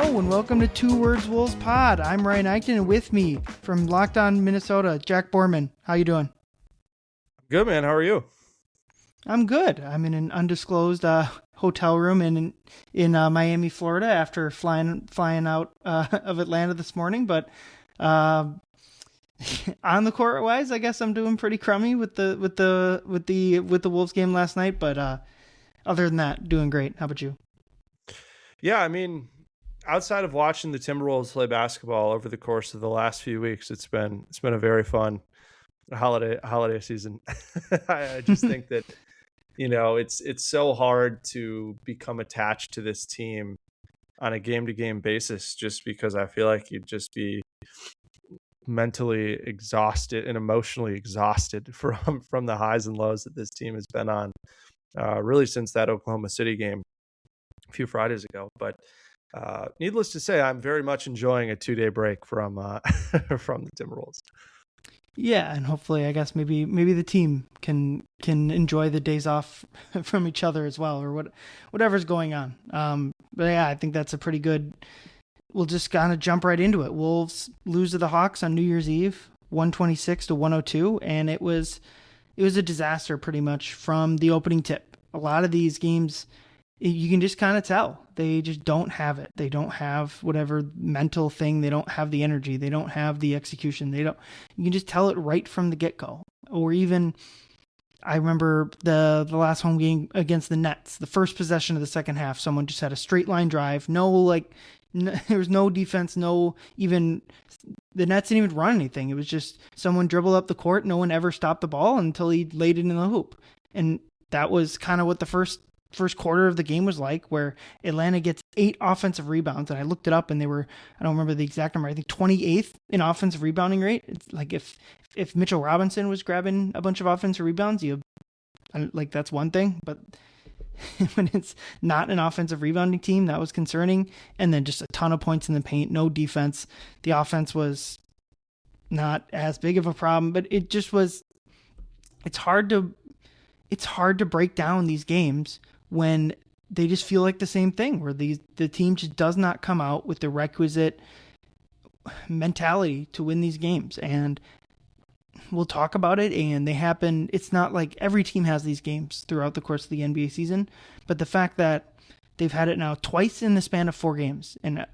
Hello and welcome to Two Words Wolves Pod. I'm Ryan Eichten, and with me from Locked On Minnesota, Jack Borman. How you doing? Good, man. How are you? I'm good. I'm in an undisclosed hotel room in Miami, Florida, after flying out of Atlanta this morning. But on the court wise, I guess I'm doing pretty crummy with the Wolves game last night. But other than that, doing great. How about you? Yeah, I mean, outside of watching the Timberwolves play basketball over the course of the last few weeks, it's been a very fun holiday season. I just think that it's so hard to become attached to this team on a game-to-game basis, just because I feel like you'd just be mentally exhausted and emotionally exhausted from the highs and lows that this team has been on, really since that Oklahoma City game a few Fridays ago. But needless to say, I'm very much enjoying a 2-day break from from the Timberwolves. Yeah, and hopefully, I guess maybe the team can enjoy the days off from each other as well, or whatever's going on. But yeah, I think that's a pretty good. We'll just kind of jump right into it. Wolves lose to the Hawks on New Year's Eve, 126-102, and it was a disaster pretty much from the opening tip. A lot of these games, you can just kind of tell they just don't have it. They don't have whatever mental thing. They don't have the energy. They don't have the execution. You can just tell it right from the get-go. Or even, I remember the last home game against the Nets, the first possession of the second half, someone just had a straight line drive. There was no defense, the Nets didn't even run anything. It was just someone dribbled up the court. No one ever stopped the ball until he laid it in the hoop. And that was kind of what the first quarter of the game was like, where Atlanta gets 8 offensive rebounds. And I looked it up and they were, I don't remember the exact number, I think 28th in offensive rebounding rate. It's like if Mitchell Robinson was grabbing a bunch of offensive rebounds, that's one thing, but when it's not an offensive rebounding team, that was concerning. And then just a ton of points in the paint, no defense. The offense was not as big of a problem, but it just was, it's hard to break down these games when they just feel like the same thing, where the team just does not come out with the requisite mentality to win these games. And we'll talk about it, and they happen. It's not like every team has these games throughout the course of the NBA season, but the fact that they've had it now twice in the span of 4 games. And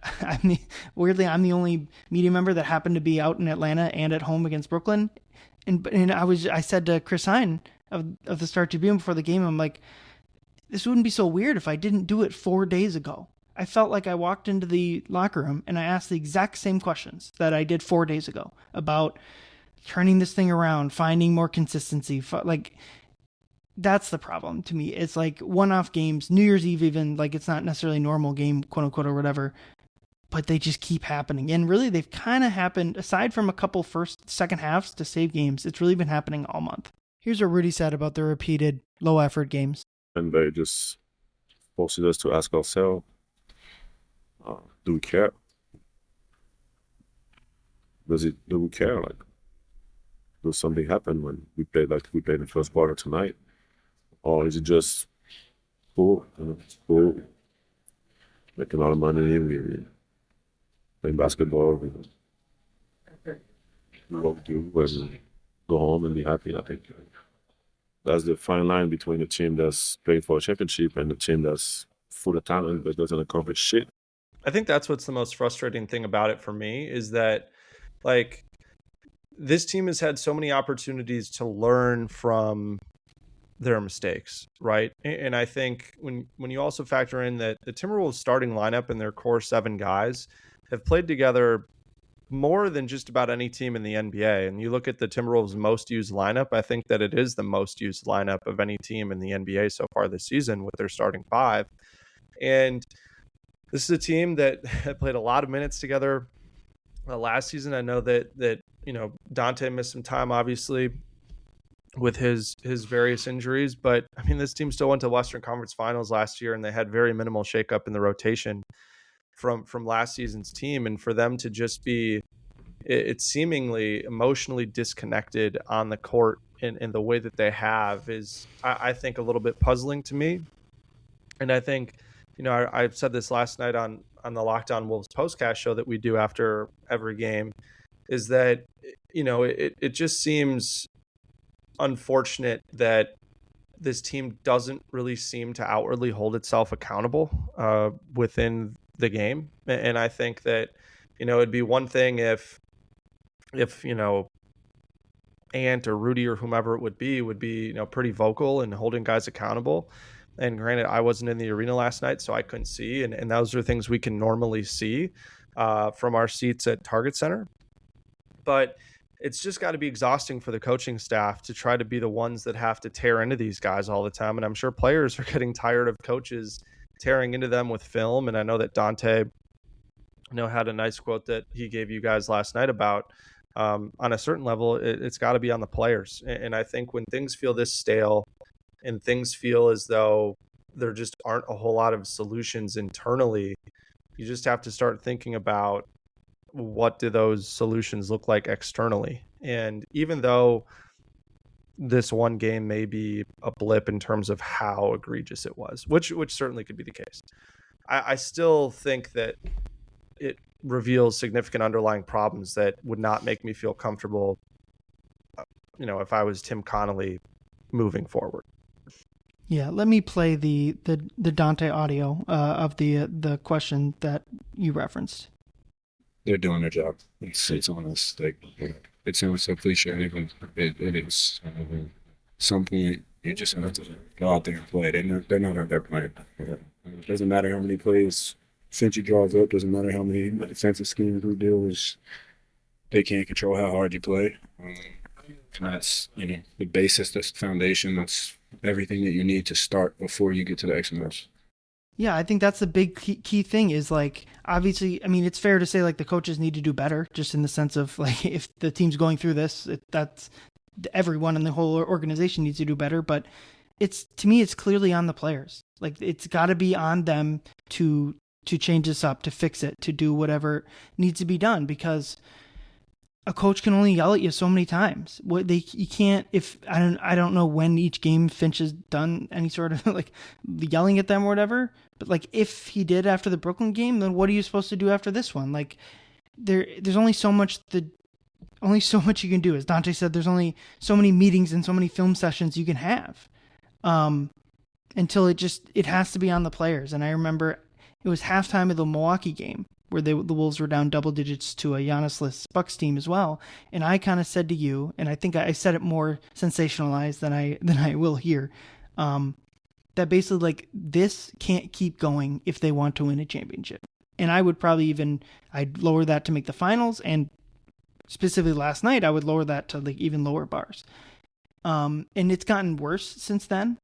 weirdly, I'm the only media member that happened to be out in Atlanta and at home against Brooklyn. And I said to Chris Hine of the Star Tribune before the game, I'm like, this wouldn't be so weird if I didn't do it 4 days ago. I felt like I walked into the locker room and I asked the exact same questions that I did 4 days ago about turning this thing around, finding more consistency. Like, that's the problem to me. It's like one-off games, New Year's Eve even, like it's not necessarily a normal game, quote unquote, or whatever, but they just keep happening. And really, they've kind of happened, aside from a couple second halves to save games, it's really been happening all month. Here's what Rudy said about the repeated low-effort games. And they just forced us to ask ourselves, do we care? Do we care? Like, does something happen when we played like we played in the first quarter tonight? Or is it just cool? It's cool. Making a lot of money, we playing basketball, we what we do and go home and be happy. I think that's the fine line between the team that's playing for a championship and the team that's full of talent but doesn't accomplish shit. I think that's what's the most frustrating thing about it for me, is that, like, this team has had so many opportunities to learn from their mistakes, right? And I think when you also factor in that the Timberwolves starting lineup and their core 7 guys have played together more than just about any team in the NBA. And you look at the Timberwolves' most used lineup, I think that it is the most used lineup of any team in the NBA so far this season with their starting 5. And this is a team that played a lot of minutes together last season. I know that Dante missed some time, obviously, with his various injuries, but I mean, this team still went to Western Conference Finals last year, and they had very minimal shakeup in the rotation from last season's team. And for them to just be, it's seemingly emotionally disconnected on the court in the way that they have is, I think, a little bit puzzling to me. And I think, I've said this last night on on the Locked On Wolves postcast show that we do after every game, is that, it just seems unfortunate that this team doesn't really seem to outwardly hold itself accountable within the game. And I think that, it'd be one thing if Ant or Rudy or whomever it would be, pretty vocal and holding guys accountable. And granted, I wasn't in the arena last night, so I couldn't see. And those are things we can normally see from our seats at Target Center. But it's just got to be exhausting for the coaching staff to try to be the ones that have to tear into these guys all the time. And I'm sure players are getting tired of coaches tearing into them with film. And I know that Dante, had a nice quote that he gave you guys last night about, on a certain level, it's got to be on the players. And I think when things feel this stale and things feel as though there just aren't a whole lot of solutions internally, you just have to start thinking about, what do those solutions look like externally? And even though this one game may be a blip in terms of how egregious it was, which certainly could be the case, I still think that it reveals significant underlying problems that would not make me feel comfortable, if I was Tim Connolly moving forward. Yeah, let me play the Dante audio of the question that you referenced. They're doing their job. It's on us. Like, it sounds so cliche, but it is. At some point, you just have to go out there and play. They're not out there playing. It doesn't matter how many plays Cincy draws up. Doesn't matter how many defensive schemes we do. Is they can't control how hard you play. And that's the basis. That's the foundation. That's everything that you need to start before you get to the X and O's. Yeah, I think that's the big key thing is, like, obviously, I mean, it's fair to say, like, the coaches need to do better, just in the sense of, like, if the team's going through this, that's everyone in the whole organization needs to do better. But to me, it's clearly on the players. Like, it's got to be on them to change this up, to fix it, to do whatever needs to be done, because a coach can only yell at you so many times. You can't, if I don't know when each game Finch has done any sort of like yelling at them or whatever, but like if he did after the Brooklyn game, then what are you supposed to do after this one? Like there's only so much you can do. As Dante said, there's only so many meetings and so many film sessions you can have, until it has to be on the players. And I remember it was halftime of the Milwaukee game, where the Wolves were down double digits to a Giannis-less Bucks team as well. And I kind of said to you, and I think I said it more sensationalized than I will here, that basically, like, this can't keep going if they want to win a championship. And I would probably I'd lower that to make the finals, and specifically last night, I would lower that to like even lower bars. And it's gotten worse since then.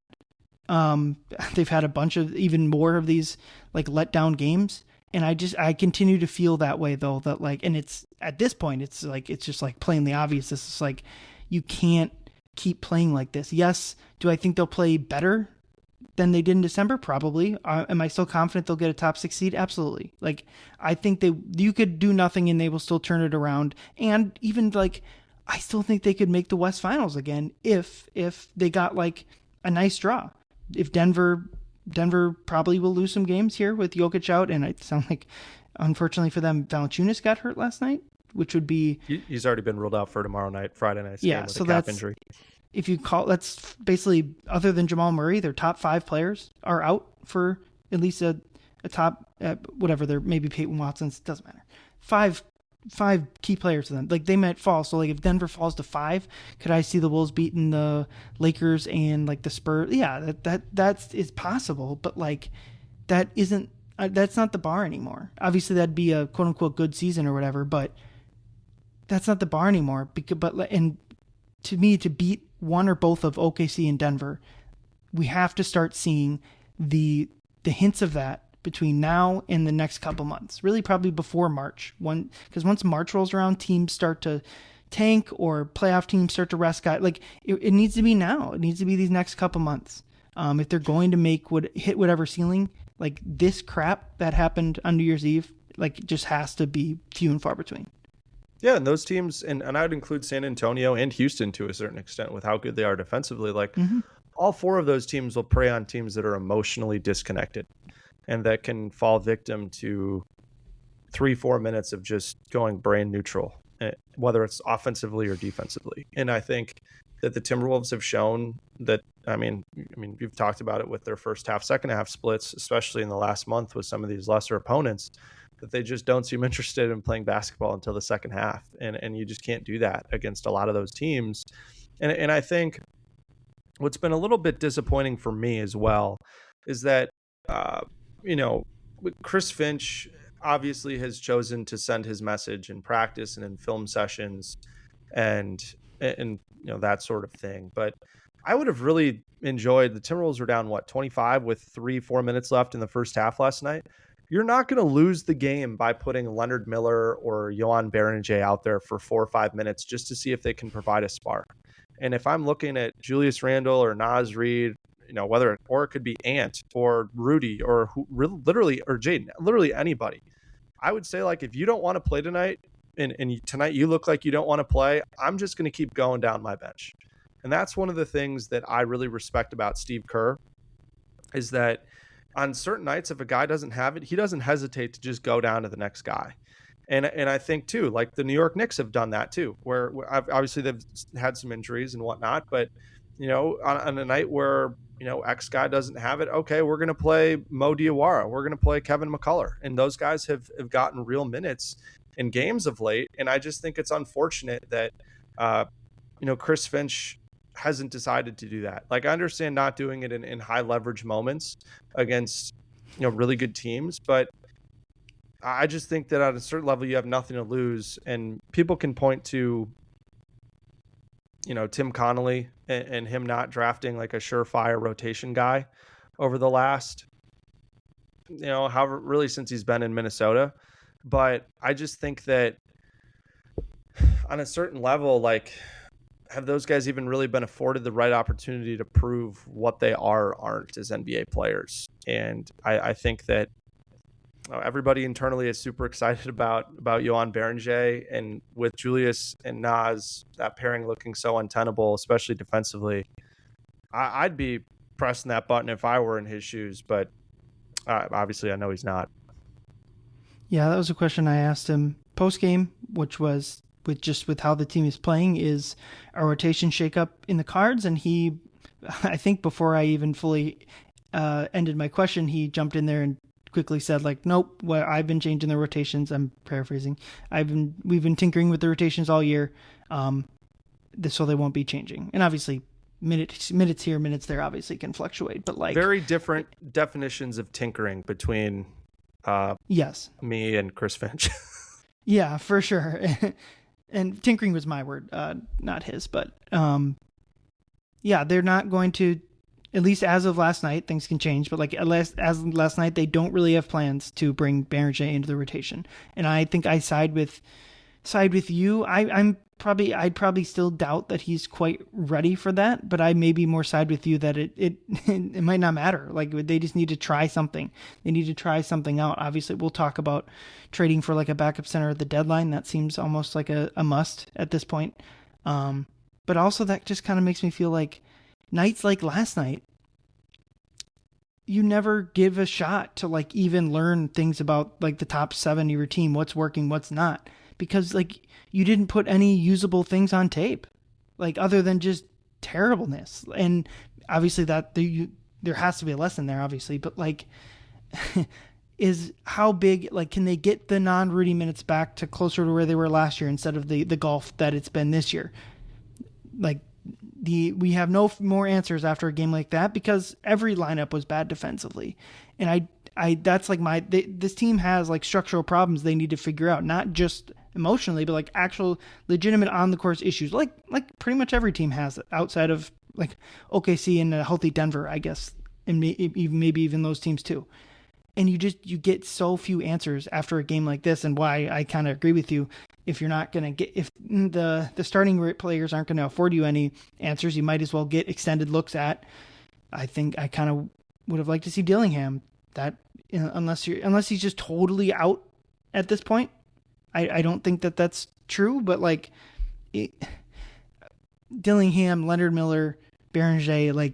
They've had a bunch of even more of these like letdown games. And I continue to feel that way, though, that like, and it's at this point, it's just like plainly obvious. This is like, you can't keep playing like this. Yes. Do I think they'll play better than they did in December? Probably. Am I still confident they'll get a top 6 seed? Absolutely. Like, I think you could do nothing and they will still turn it around. And even like, I still think they could make the West Finals again if they got like a nice draw. If Denver probably will lose some games here with Jokic out, and it sounds like, unfortunately for them, Valanciunas got hurt last night, which would be... He's already been ruled out for Friday night's game with a calf injury. If you that's basically, other than Jamal Murray, their top 5 players are out for at least a top, whatever, they're maybe Peyton Watson's, doesn't matter. Five key players to them. Like, they might fall. So, like, if Denver falls to 5, could I see the Wolves beating the Lakers and, like, the Spurs? Yeah, that is possible. But, like, that's not the bar anymore. Obviously, that'd be a quote-unquote good season or whatever, but that's not the bar anymore. And to me, to beat one or both of OKC and Denver, we have to start seeing the hints of that between now and the next couple months, really probably before March. Because once March rolls around, teams start to tank or playoff teams start to rest guys. Like, it needs to be now. It needs to be these next couple months. If they're going to hit whatever ceiling, like this crap that happened on New Year's Eve, like, just has to be few and far between. Yeah, and those teams, and I would include San Antonio and Houston to a certain extent with how good they are defensively. Like, all 4 of those teams will prey on teams that are emotionally disconnected and that can fall victim to 3-4 minutes of just going brain neutral, whether it's offensively or defensively. And I think that the Timberwolves have shown that, I mean, you've talked about it with their first half, second half splits, especially in the last month with some of these lesser opponents, that they just don't seem interested in playing basketball until the second half. And you just can't do that against a lot of those teams. And I think what's been a little bit disappointing for me as well is that, Chris Finch obviously has chosen to send his message in practice and in film sessions and that sort of thing. But I would have really enjoyed, the Timberwolves were down 25 with 3-4 minutes left in the first half last night. You're not going to lose the game by putting Leonard Miller or Johan Berenger out there for 4 or 5 minutes just to see if they can provide a spark. And if I'm looking at Julius Randle or Naz Reid, or it could be Ant or Rudy or literally, or Jaden, literally anybody, I would say, like, if you don't want to play tonight and tonight you look like you don't want to play, I'm just going to keep going down my bench. And that's one of the things that I really respect about Steve Kerr, is that on certain nights, if a guy doesn't have it, he doesn't hesitate to just go down to the next guy. And I think too, like the New York Knicks have done that too, where obviously they've had some injuries and whatnot, but on a night where X guy doesn't have it, okay, we're going to play Mo Diawara, we're going to play Kevin McCullough, and those guys have gotten real minutes in games of late. And I just think it's unfortunate that Chris Finch hasn't decided to do that. Like, I understand not doing it in high leverage moments against really good teams, but I just think that at a certain level you have nothing to lose, and people can point to Tim Connolly and him not drafting like a surefire rotation guy over the last however, really since he's been in Minnesota. But I just think that on a certain level, like, have those guys even really been afforded the right opportunity to prove what they are or aren't as NBA players? And I think that everybody internally is super excited about Johan Berenger, and with Julius and Naz, that pairing looking so untenable, especially defensively. I'd be pressing that button if I were in his shoes, but obviously I know he's not. Yeah, that was a question I asked him post-game, which was with how the team is playing, is a rotation shakeup in the cards? And he, I think before I even fully ended my question, he jumped in there and quickly said, like, nope, well, I've been changing the rotations. I'm paraphrasing. We've been tinkering with the rotations all year, so they won't be changing. And obviously minutes here, minutes there obviously can fluctuate, but like very different definitions of tinkering between yes, me and Chris Finch. Yeah, for sure. And tinkering was my word, not his. But yeah, they're not going to, at least as of last night, things can change. But like as of last night, they don't really have plans to bring Berenger into the rotation. And I think I side with you. I'd probably still doubt that he's quite ready for that. But I maybe more side with you that it might not matter. Like, they just need to try something. They need to try something out. Obviously, we'll talk about trading for like a backup center at the deadline. That seems almost like a must at this point. But also that just kind of makes me feel like nights like last night, you never give a shot to like even learn things about like the top 7 of your team, what's working, what's not, because like you didn't put any usable things on tape, like other than just terribleness. And obviously that there has to be a lesson there, obviously, but like is how big, like, can they get the non-Rudy minutes back to closer to where they were last year instead of the golf that it's been this year? Like, we have no more answers after a game like that because every lineup was bad defensively. And I that's like this team has like structural problems they need to figure out, not just emotionally, but like actual legitimate on the course issues. Like pretty much every team has it outside of like OKC and a healthy Denver, I guess. And maybe even those teams too. And you get so few answers after a game like this, and why I kind of agree with you. If you're not going to get, if the starting players aren't going to afford you any answers, you might as well get extended looks at. I think I kind of would have liked to see Dillingham. That unless he's just totally out at this point, I don't think that's true. But like Dillingham, Leonard Miller, Berenger, like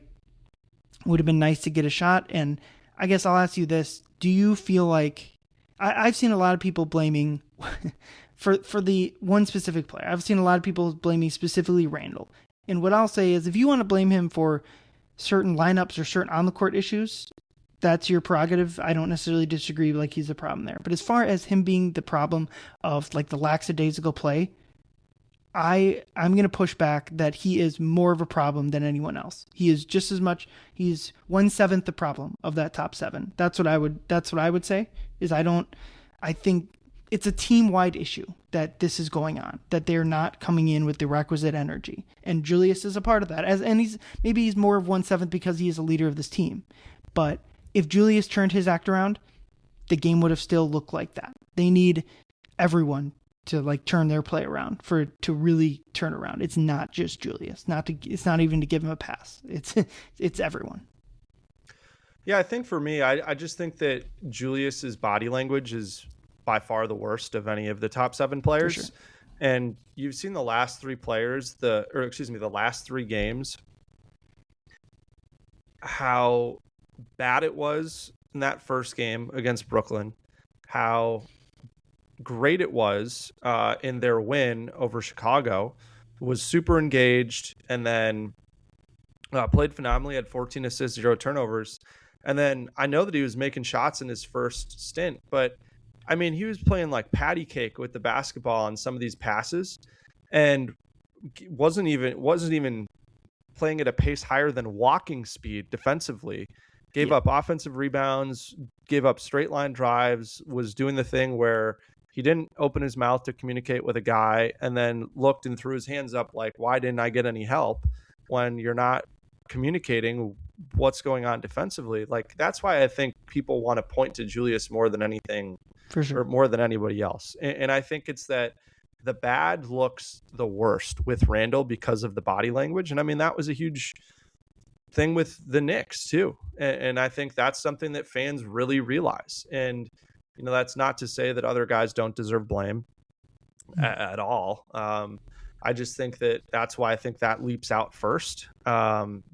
would have been nice to get a shot. And I guess I'll ask you this. Do you feel like, I've seen a lot of people blaming for the one specific player. I've seen a lot of people blaming specifically Randall. And what I'll say is, if you want to blame him for certain lineups or certain on the court issues, that's your prerogative. I don't necessarily disagree. Like, he's the problem there. But as far as him being the problem of like the lackadaisical play, I'm going to push back that he is more of a problem than anyone else. He is just as much. He's 1/7 the problem of that top 7. That's what I would say. I think it's a team-wide issue that this is going on, that they're not coming in with the requisite energy. And Julius is a part of that. And he's more of 1/7 because he is a leader of this team. But if Julius turned his act around, the game would have still looked like that. They need everyone to like turn their play around to really turn around. It's not just Julius. It's not even to give him a pass. It's everyone. Yeah, I think for me, I just think that Julius's body language is by far the worst of any of the top 7 players. Sure. And you've seen the last 3 the last 3 games, how bad it was in that first game against Brooklyn, how great it was in their win over Chicago, was super engaged, and then played phenomenally, had 14 assists, 0 turnovers. And then I know that he was making shots in his first stint, but I mean, he was playing like patty cake with the basketball on some of these passes, and wasn't even playing at a pace higher than walking speed defensively. Gave up offensive rebounds, gave up straight line drives, was doing the thing where he didn't open his mouth to communicate with a guy, and then looked and threw his hands up like, why didn't I get any help, when you're not communicating what's going on defensively. Like, that's why I think people want to point to Julius more than anything, for sure, or more than anybody else. And I think it's that the bad looks the worst with Randall because of the body language. And I mean, that was a huge thing with the Knicks too. And I think that's something that fans really realize. And, you know, that's not to say that other guys don't deserve blame at all. I just think that that's why I think that leaps out first.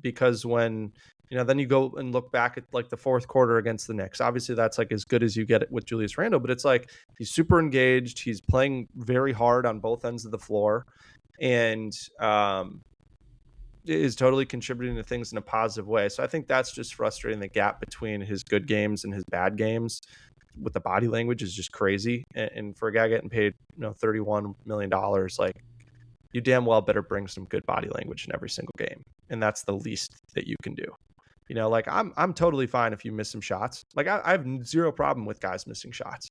Because when, you know, then you go and look back at like the fourth quarter against the Knicks, obviously that's like as good as you get it with Julius Randle, but it's like, he's super engaged. He's playing very hard on both ends of the floor, and is totally contributing to things in a positive way. So I think that's just frustrating. The gap between his good games and his bad games with the body language is just crazy. And for a guy getting paid, you know, $31 million, like, you damn well better bring some good body language in every single game. And that's the least that you can do. You know, like, I'm totally fine if you miss some shots. Like, I have zero problem with guys missing shots,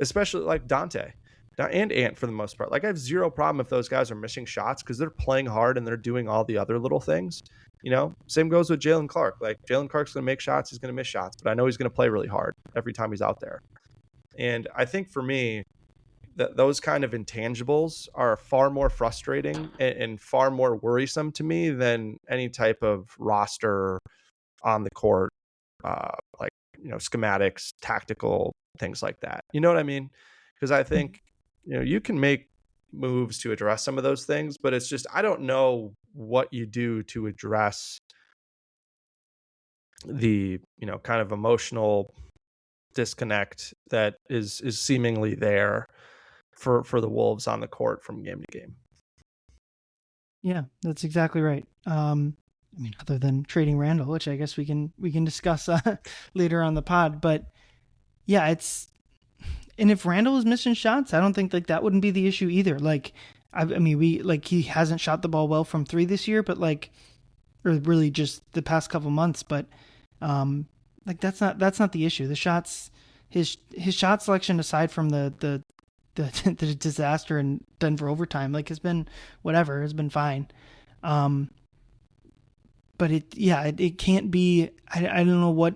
especially like Dante and Ant for the most part. Like, I have zero problem if those guys are missing shots because they're playing hard and they're doing all the other little things. You know, same goes with Jalen Clark. Like, Jalen Clark's going to make shots. He's going to miss shots, but I know he's going to play really hard every time he's out there. And I think for me, those kind of intangibles are far more frustrating and far more worrisome to me than any type of roster on the court, like, you know, schematics, tactical things like that. You know what I mean? Because I think, you know, you can make moves to address some of those things, but it's just, I don't know what you do to address the, you know, kind of emotional disconnect that is seemingly there for the Wolves on the court from game to game. Yeah, that's exactly right. I mean, other than trading Randall, which I guess we can discuss later on the pod, but yeah, and if Randall is missing shots, I don't think like that wouldn't be the issue either. Like, I mean, he hasn't shot the ball well from 3 this year, but like, or really just the past couple months, but like that's not the issue. The shots, his shot selection, aside from the disaster in Denver overtime, like, has been fine. But it can't be. I don't know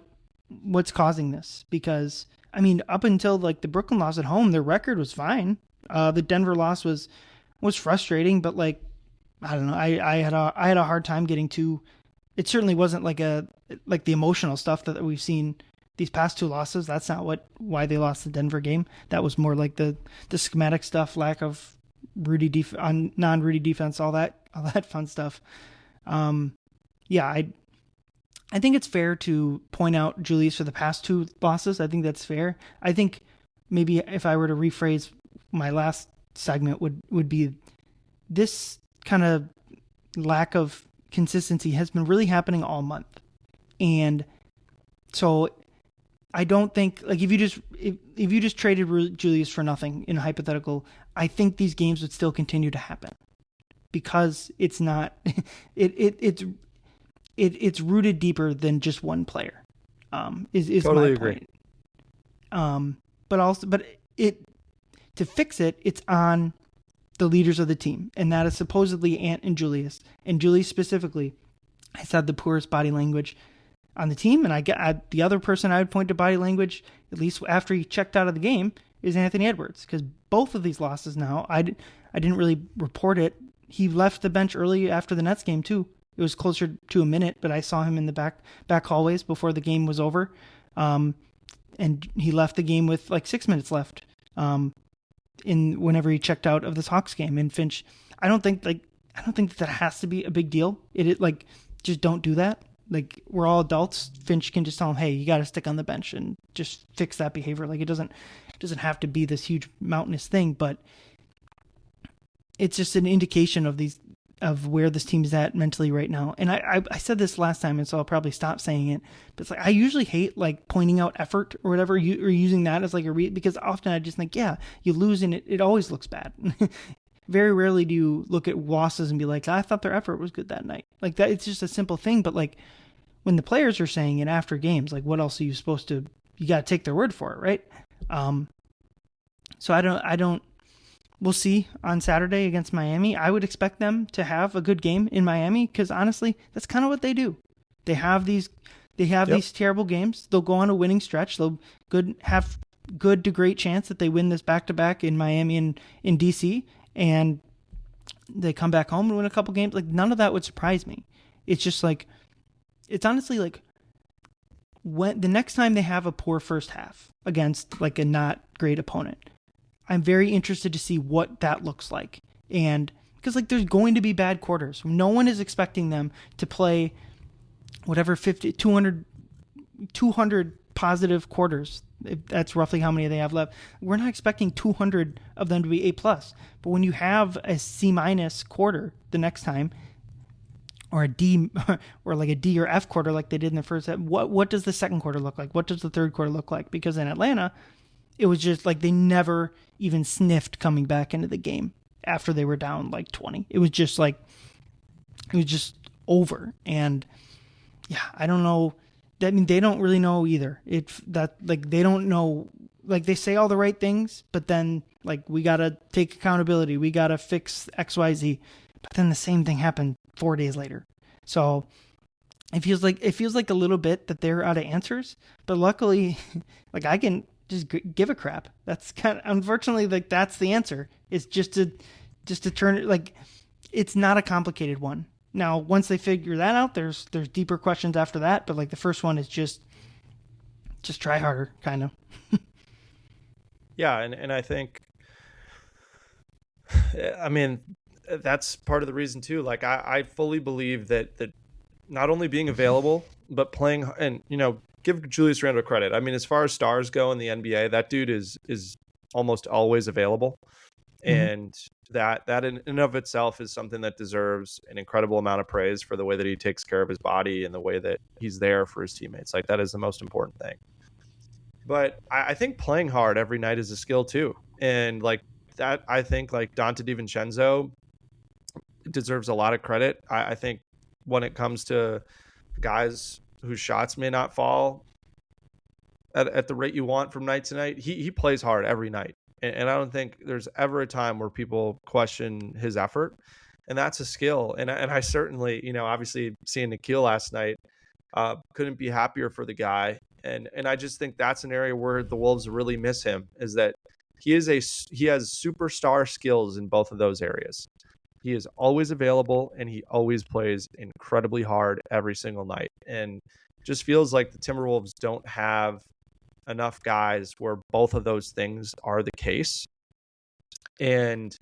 what's causing this, because I mean, up until like the Brooklyn loss at home, their record was fine. The Denver loss was frustrating, but like, I don't know. I had a hard time getting to. It certainly wasn't like the emotional stuff that we've seen these past 2 losses. That's not why they lost the Denver game. That was more like the schematic stuff, lack of non-Rudy defense, all that fun stuff. Yeah, I think it's fair to point out Julius for the past 2 losses. I think that's fair. I think maybe if I were to rephrase my last segment would be this kind of lack of consistency has been really happening all month. And so I don't think, like, if you just traded Julius for nothing in a hypothetical, I think these games would still continue to happen because it's not it's rooted deeper than just one player. Is totally my agree. point. But to fix it, it's on the leaders of the team, and that is supposedly Ant and Julius. And Julius specifically has had the poorest body language on the team, and the other person I would point to body language, at least after he checked out of the game, is Anthony Edwards, because both of these losses now, I didn't really report it. He left the bench early after the Nets game too. It was closer to a minute, but I saw him in the back hallways before the game was over, and he left the game with like 6 minutes left. Whenever he checked out of this Hawks game. And Finch, I don't think that has to be a big deal. It like, just don't do that. Like, we're all adults. Finch can just tell him, hey, you got to stick on the bench and just fix that behavior. Like, it doesn't have to be this huge mountainous thing, but it's just an indication of where this team is at mentally right now. And I said this last time, and so I'll probably stop saying it, but it's like, I usually hate like pointing out effort or whatever, or using that as like because often I just think, yeah, you lose and it always looks bad. Very rarely do you look at losses and be like, I thought their effort was good that night. Like that, it's just a simple thing. But like when the players are saying it after games, like what else are you supposed to, you got to take their word for it. Right. So I don't, we'll see on Saturday against Miami. I would expect them to have a good game in Miami because honestly, that's kind of what they do. They have these terrible games. They'll go on a winning stretch. They'll have good to great chance that they win this back-to-back in Miami and in DC, and they come back home and win a couple games. Like, none of that would surprise me. It's just like, it's honestly like when the next time they have a poor first half against like a not great opponent, I'm very interested to see what that looks like. And because like there's going to be bad quarters. No one is expecting them to play whatever 200 positive quarters. That's roughly how many they have left. We're not expecting 200 of them to be A+. But when you have a C- quarter the next time, or a D, or like a D or F quarter like they did in the first half, what does the second quarter look like? What does the third quarter look like? Because in Atlanta, it was just like they never even sniffed coming back into the game after they were down like 20. It was just over. And yeah, I don't know. I mean, they don't really know either. They don't know, like they say all the right things, but then like, we got to take accountability. We got to fix XYZ. But then the same thing happened 4 days later. So it feels like a little bit that they're out of answers, but luckily like I can just give a crap. That's kind of, unfortunately, like that's the answer. It's just to turn it, like, it's not a complicated one. Now, once they figure that out, there's deeper questions after that, but like the first one is just try harder, kind of. Yeah, and I think, I mean, that's part of the reason too. Like I fully believe that not only being available, but playing, and give Julius Randle credit. I mean, as far as stars go in the NBA, that dude is almost always available. Mm-hmm. And that in and of itself is something that deserves an incredible amount of praise for the way that he takes care of his body and the way that he's there for his teammates. Like, that is the most important thing. But I think playing hard every night is a skill too. And like that, I think like Dante DiVincenzo deserves a lot of credit. I think when it comes to guys whose shots may not fall at the rate you want from night to night, he plays hard every night. And I don't think there's ever a time where people question his effort. And that's a skill. And I certainly, obviously seeing Nikhil last night, couldn't be happier for the guy. And I just think that's an area where the Wolves really miss him, is that he has superstar skills in both of those areas. He is always available and he always plays incredibly hard every single night. And just feels like the Timberwolves don't have enough guys where both of those things are the case. And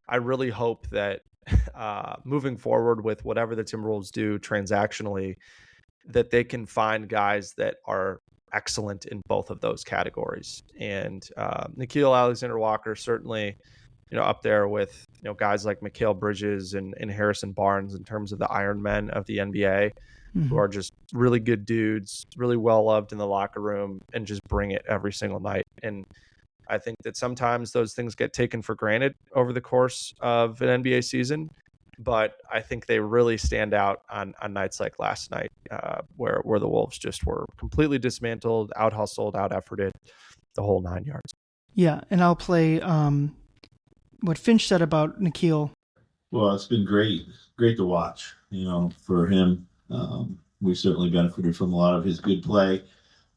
I really hope that moving forward with whatever the Timberwolves do transactionally, that they can find guys that are excellent in both of those categories. And Nickeil Alexander-Walker certainly, up there with, guys like Mikal Bridges and Harrison Barnes in terms of the Iron Men of the NBA, who are just really good dudes, really well loved in the locker room, and just bring it every single night. And I think that sometimes those things get taken for granted over the course of an NBA season, but I think they really stand out on nights like last night, where the Wolves just were completely dismantled, out hustled, out efforted, the whole 9 yards. Yeah, and I'll play what Finch said about Nickeil. Well, it's been great to watch. For him, we certainly benefited from a lot of his good play.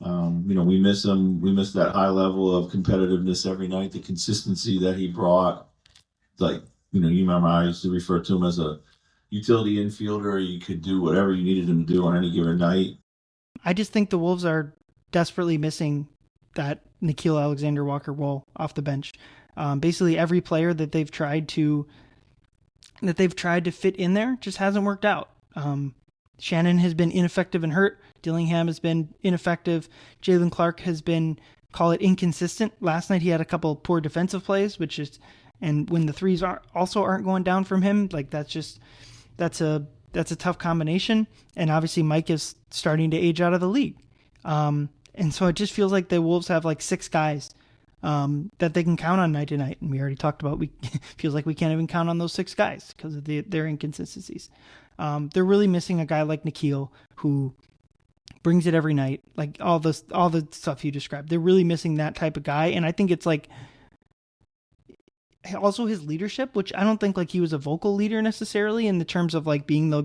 We miss him. We miss that high level of competitiveness every night, the consistency that he brought. Like, you remember I used to refer to him as a utility infielder. You could do whatever you needed him to do on any given night. I just think the Wolves are desperately missing that Nickeil Alexander-Walker role off the bench. Basically, every player that they've tried to fit in there just hasn't worked out. Shannon has been ineffective and hurt. Dillingham has been ineffective. Jalen Clark has been, call it, inconsistent. Last night he had a couple of poor defensive plays, and when the threes aren't going down from him, like that's a tough combination. And obviously Mike is starting to age out of the league. And so it just feels like the Wolves have like 6 guys that they can count on night to night. And we already talked about, feels like we can't even count on those 6 guys because of their inconsistencies. They're really missing a guy like Nickeil who brings it every night, like all the stuff you described. They're really missing that type of guy. And I think it's like also his leadership, which I don't think like he was a vocal leader necessarily in the terms of like being the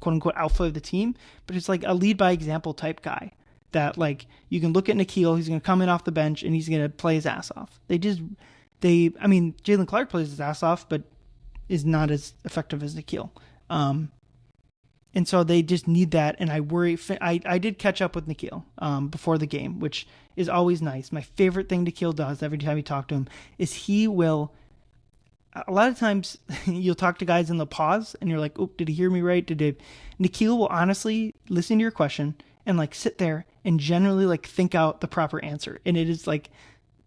quote unquote alpha of the team, but it's like a lead by example type guy that like you can look at Nickeil, he's going to come in off the bench and he's going to play his ass off. Jalen Clark plays his ass off, but is not as effective as Nickeil. And so they just need that. And I worry, I did catch up with Nickeil before the game, which is always nice. My favorite thing Nickeil does every time you talk to him is he will, a lot of times you'll talk to guys and they'll pause and you're like, oh, did he hear me right? Nickeil will honestly listen to your question and like sit there and generally like think out the proper answer. And it is like,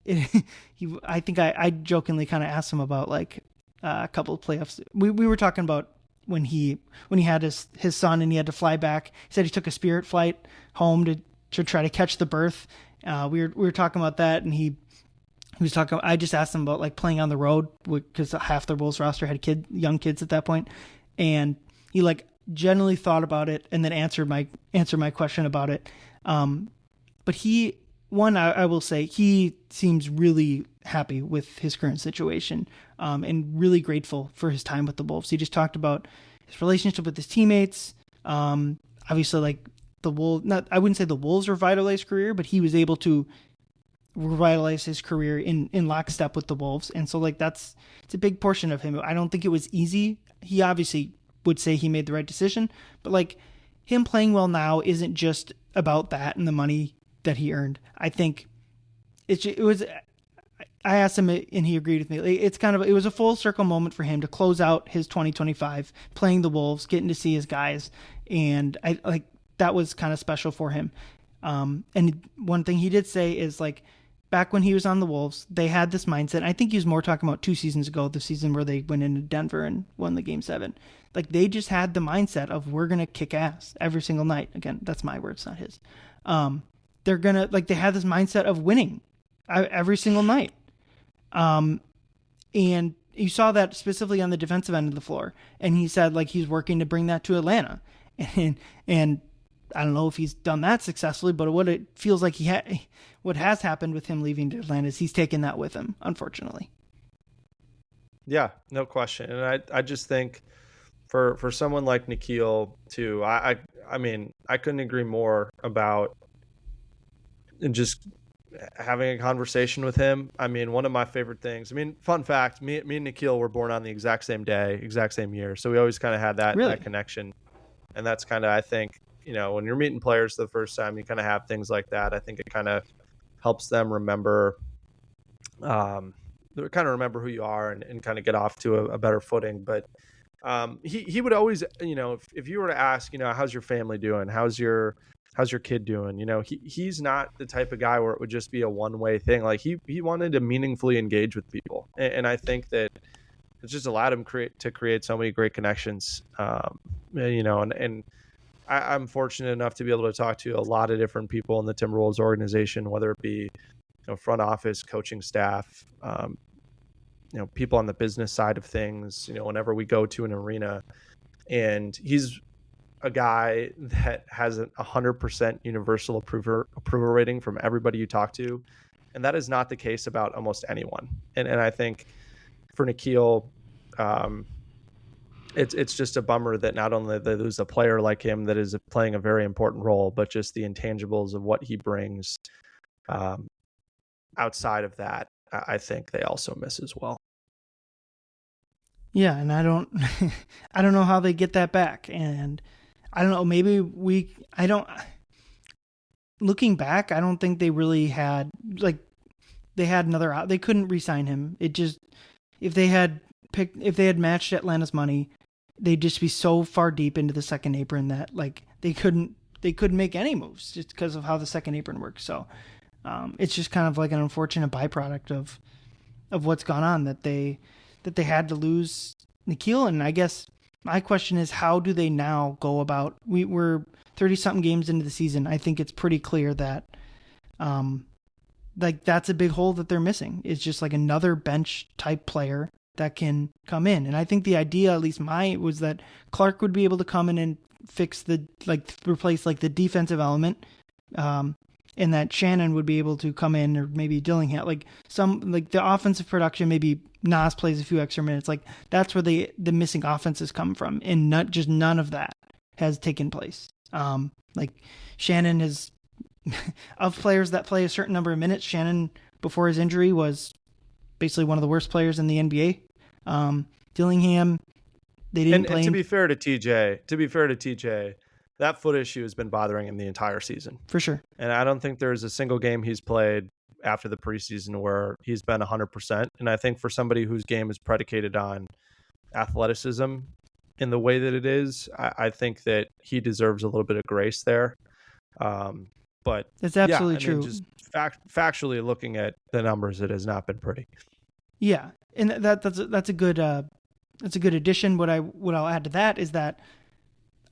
I think I jokingly kind of asked him about like a couple of playoffs. We were talking about when he had his son and he had to fly back. He said he took a Spirit flight home to try to catch the birth. We were talking about that, and he was talking. I just asked him about like playing on the road because half the Wolves roster had young kids at that point, and he like generally thought about it and then answered my question about it. But I will say he seems really happy with his current situation, and really grateful for his time with the Wolves. He just talked about his relationship with his teammates. Obviously, like I wouldn't say the Wolves revitalized his career, but he was able to revitalize his career in lockstep with the Wolves. And so like it's a big portion of him. I don't think it was easy. He obviously would say he made the right decision, but like him playing well now isn't just about that and the money that he earned. I think it was, I asked him and he agreed with me. It was a full circle moment for him to close out his 2025 playing the Wolves, getting to see his guys. And I like, that was kind of special for him. And one thing he did say is like back when he was on the Wolves, they had this mindset. I think he was more talking about 2 seasons ago, the season where they went into Denver and won the Game 7. Like they just had the mindset of we're going to kick ass every single night. Again, that's my words, not his. They're going to they had this mindset of winning every single night. And you saw that specifically on the defensive end of the floor. And he said like he's working to bring that to Atlanta. And I don't know if he's done that successfully, but what it feels like what has happened with him leaving to Atlanta is he's taken that with him, unfortunately. Yeah, no question. And I just think for someone like Nickeil too, I mean, I couldn't agree more about just having a conversation with him. I mean, one of my favorite things, fun fact, me and Nickeil were born on the exact same day, exact same year. So we always kind of had that connection. And that's kind of, I think, when you're meeting players the first time, you kind of have things like that. I think it kind of helps them remember who you are and kind of get off to a better footing. But he would always, if you were to ask, how's your family doing? How's your how's your kid doing? You know, he's not the type of guy where it would just be a one-way thing. Like he wanted to meaningfully engage with people. And I think that it's just allowed him to create so many great connections. You know, and I'm fortunate enough to be able to talk to a lot of different people in the Timberwolves organization, whether it be, you know, front office, coaching staff, you know, people on the business side of things, you know, whenever we go to an arena. And he's a guy that has a 100% universal approval rating from everybody you talk to. And that is not the case about almost anyone. And I think for Nickeil, it's just a bummer that not only they lose a player like him that is playing a very important role, but just the intangibles of what he brings outside of that, I think they also miss as well. Yeah, and I don't I don't know how they get that back. And I don't know, maybe looking back, I don't think they really had, like, they had another out. They couldn't re-sign him. It just, if they had matched Atlanta's money, they'd just be so far deep into the second apron that, like, they couldn't make any moves just because of how the second apron works. So it's just kind of like an unfortunate byproduct of what's gone on, that they had to lose Nickeil. And I guess my question is, how do they now go about, we're 30-something games into the season. I think it's pretty clear that like that's a big hole that they're missing. It's just like another bench type player that can come in. And I think the idea, at least was that Clark would be able to come in and replace like the defensive element. And that Shannon would be able to come in, or maybe Dillingham, like the offensive production, maybe Nas plays a few extra minutes. Like that's where the missing offenses come from. And none of that has taken place. Like Shannon is of players that play a certain number of minutes. Shannon, before his injury, was basically one of the worst players in the NBA. Dillingham, they didn't play. And to be fair to TJ, that foot issue has been bothering him the entire season. For sure. And I don't think there's a single game he's played after the preseason where he's been 100%. And I think for somebody whose game is predicated on athleticism in the way that it is, I think that he deserves a little bit of grace there. But that's absolutely true. Just factually looking at the numbers, it has not been pretty. Yeah. And that's a good addition. What I'll add to that is that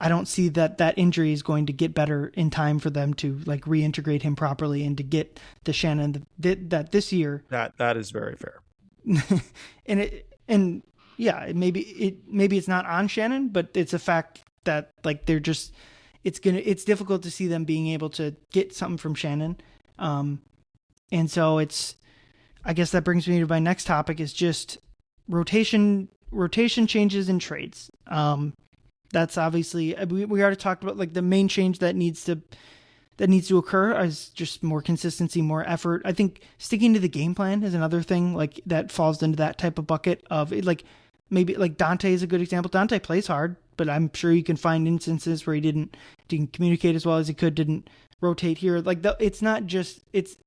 I don't see that injury is going to get better in time for them to like reintegrate him properly and to get the Shannon that this year. That is very fair. and maybe it's not on Shannon, but it's a fact that like they're just, it's difficult to see them being able to get something from Shannon. And so I guess that brings me to my next topic, is just rotation changes and trades. That's obviously, we already talked about like the main change that needs to occur is just more consistency, more effort. I think sticking to the game plan is another thing like that falls into that type of bucket of like, maybe like Dante is a good example. Dante plays hard, but I'm sure you can find instances where he didn't communicate as well as he could, didn't rotate here. Like it's not just, it's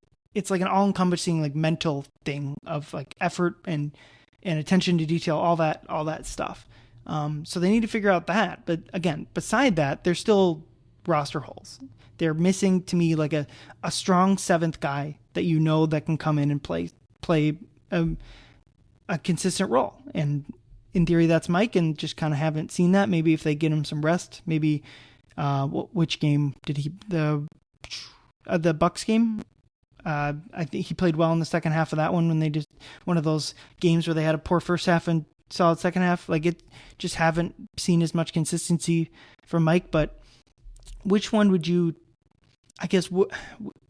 like an all encompassing like mental thing of like effort and attention to detail, all that stuff. So they need to figure out that. But again, beside that, there's still roster holes. They're missing, to me, like a strong seventh guy that that can come in and play a consistent role. And in theory, that's Mike, and just kind of haven't seen that. Maybe if they get him some rest, maybe which game did he the Bucks game? I think he played well in the second half of that one when they just one of those games where they had a poor first half and solid second half. Like it just haven't seen as much consistency from Mike. But which one would you, I guess,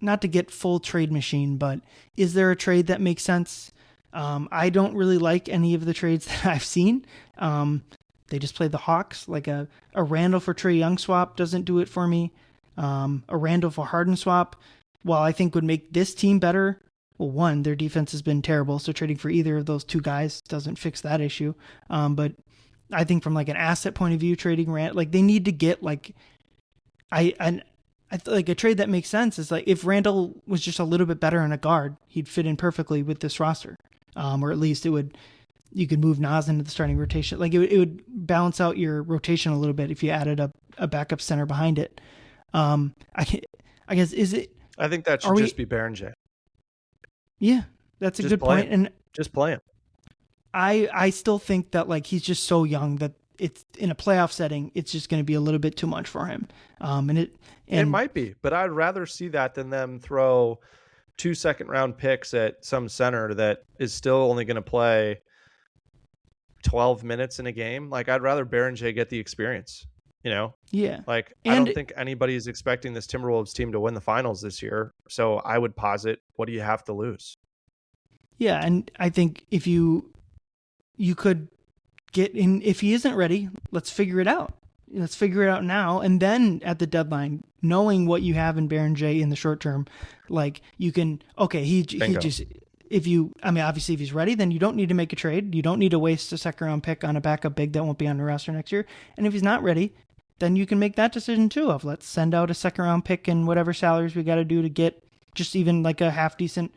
not to get full trade machine, but is there a trade that makes sense? I don't really like any of the trades that I've seen. They just played the Hawks. Like a Randall for Trae Young swap doesn't do it for me. A Randall for Harden swap, while I think would make this team better, well, one, their defense has been terrible, so trading for either of those two guys doesn't fix that issue. But I think from like an asset point of view, trading Randall, like they need to get like, I like a trade that makes sense is like if Randall was just a little bit better in a guard, he'd fit in perfectly with this roster. Or at least you could move Nas into the starting rotation. Like it would balance out your rotation a little bit if you added a backup center behind it. I guess is it? I think that Are should we? just be Berenger. Yeah, that's a Just good play point. him. And Just play him. I still think that like he's just so young that it's in a playoff setting, it's just going to be a little bit too much for him. It might be, but I'd rather see that than them throw 2 second-round picks at some center that is still only going to play 12 minutes in a game. Like, I'd rather Berenger get the experience, you know? Yeah. Like, And I don't think anybody is expecting this Timberwolves team to win the finals this year. So I would posit, what do you have to lose? yeah, and I think if you could get in, if he isn't ready, let's figure it out. Let's figure it out now, and then at the deadline, knowing what you have in Berenger in the short term, like you can he just obviously if he's ready, then you don't need to make a trade. You don't need to waste a second round pick on a backup big that won't be on the roster next year. And if he's not ready, then you can make that decision too of let's send out a second round pick and whatever salaries we got to do to get just even like a half decent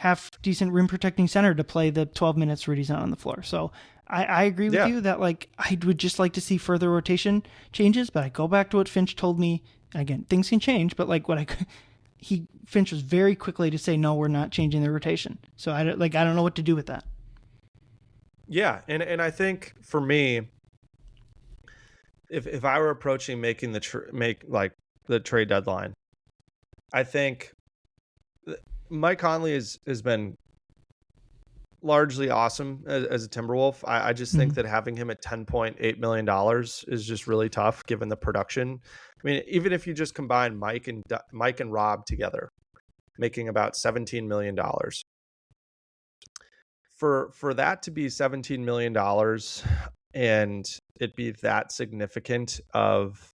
rim protecting center to play the 12 minutes Rudy's not on the floor. So I agree with you that like I would just like to see further rotation changes, but I go back to what Finch told me. And again, things can change, but like Finch was very quickly to say no, we're not changing the rotation. So I don't know what to do with that. Yeah, and I think for me, if I were approaching making the trade deadline, I think Mike Conley has been largely awesome as a Timberwolf. I just think that having him at $10.8 million is just really tough given the production. I mean, even if you just combine Mike and Rob together, making about $17 million. For that to be $17 million and it be that significant of,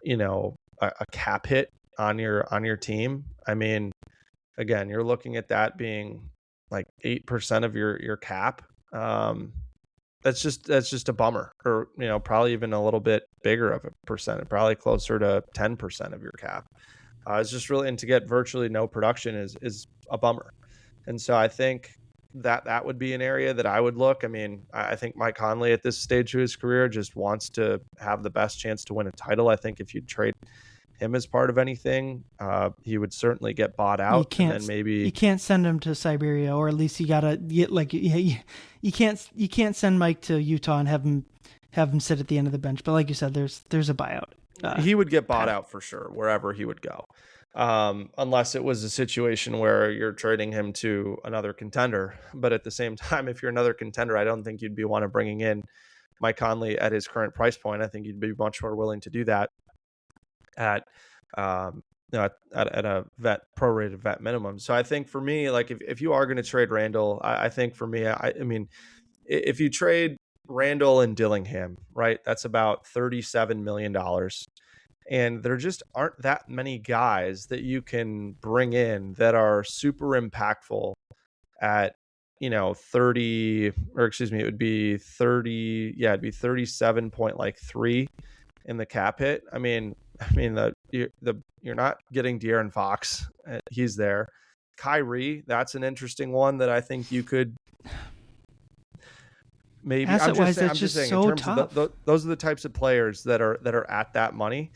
a cap hit on your team. I mean, again, you're looking at that being like 8% of your cap. That's just a bummer, or probably even a little bit bigger of a percent, probably closer to 10% of your cap. It's just really, and to get virtually no production is a bummer. And so I think that would be an area that I would look. I mean, I think Mike Conley at this stage of his career just wants to have the best chance to win a title. I think if you trade him as part of anything, he would certainly get bought out. You can't send him to Siberia, or at least you gotta get like you can't send Mike to Utah and have him sit at the end of the bench. But like you said, there's a buyout. He would get bought out for sure wherever he would go, unless it was a situation where you're trading him to another contender. But at the same time, if you're another contender, I don't think you'd be want to bringing in Mike Conley at his current price point. I think you'd be much more willing to do that at a prorated vet minimum. So I think for me, like if you are going to trade Randall, I think for me, I mean, if you trade Randall and Dillingham, right, that's about $37 million. And there just aren't that many guys that you can bring in that are super impactful at, 30, or excuse me, it would be 30. Yeah, it'd be 37.3 in the cap hit. I mean, you're not getting De'Aaron Fox. He's there. Kyrie, that's an interesting one that I think you could maybe. Asset-wise, that's just so tough. Those are the types of players that are at that money.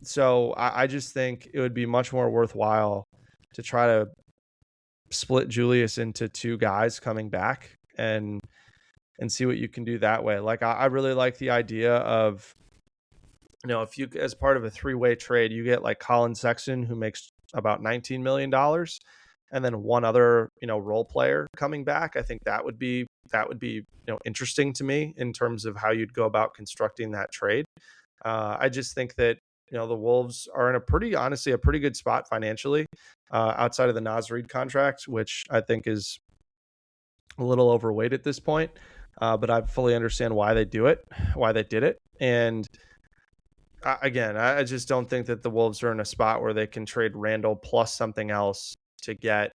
So I just think it would be much more worthwhile to try to split Julius into two guys coming back and see what you can do that way. Like I really like the idea of, if you, as part of a 3-way trade, you get like Colin Sexton, who makes about $19 million, and then one other, role player coming back. I think that would be, interesting to me in terms of how you'd go about constructing that trade. I just think that, the Wolves are in a pretty good spot financially, outside of the Naz Reid contract, which I think is a little overweight at this point. But I fully understand why they did it. And again, I just don't think that the Wolves are in a spot where they can trade Randall plus something else to get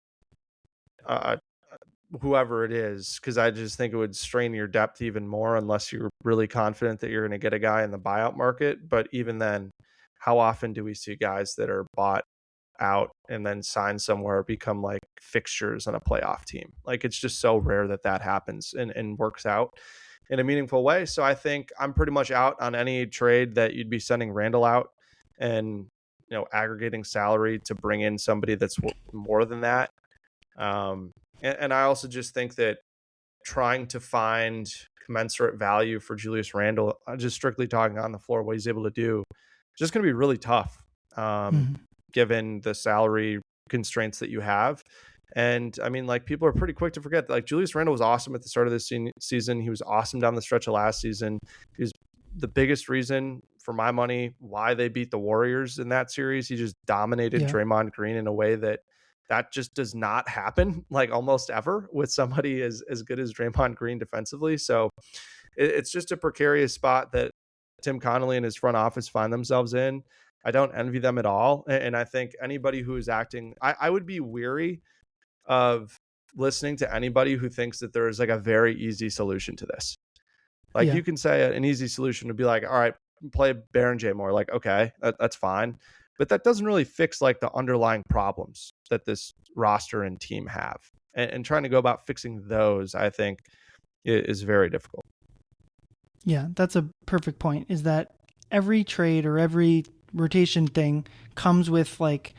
whoever it is, because I just think it would strain your depth even more unless you're really confident that you're going to get a guy in the buyout market. But even then, how often do we see guys that are bought out and then sign somewhere become like fixtures on a playoff team? Like, it's just so rare that happens and works out in a meaningful way. So I think I'm pretty much out on any trade that you'd be sending Randall out. and aggregating salary to bring in somebody that's more than that. And I also just think that trying to find commensurate value for Julius Randle, just strictly talking on the floor, what he's able to do, just going to be really tough, given the salary constraints that you have. And I mean, like, people are pretty quick to forget that, like, Julius Randle was awesome at the start of this season. He was awesome down the stretch of last season. He was the biggest reason, for my money, why they beat the Warriors in that series. He just dominated Draymond Green in a way that just does not happen, like, almost ever with somebody as good as Draymond Green defensively. So it's just a precarious spot that Tim Connolly and his front office find themselves in. I don't envy them at all. And I think anybody who is acting, I would be weary of listening to anybody who thinks that there is like a very easy solution to this. Like, you can say an easy solution would be like, all right, play Baron J more. Like, okay, that's fine. But that doesn't really fix like the underlying problems that this roster and team have. And trying to go about fixing those, I think, is very difficult. Yeah, that's a perfect point, is that every trade or every rotation thing comes with like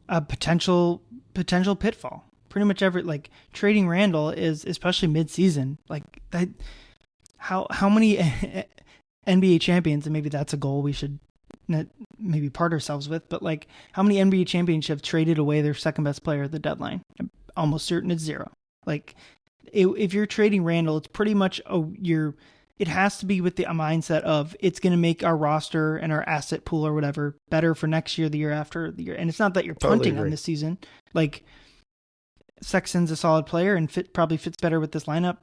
a potential pitfall. Pretty much every, like, trading Randall is, especially mid-season, like that. How many NBA champions, and maybe that's a goal we should maybe part ourselves with, but like, how many NBA champions have traded away their second best player at the deadline? I'm almost certain it's zero. Like, if you're trading Randall, it's pretty much it has to be with the mindset of it's going to make our roster and our asset pool or whatever better for next year, the year after, the year. And it's not that you're punting on this season. Like, Sexton's a solid player and probably fits better with this lineup.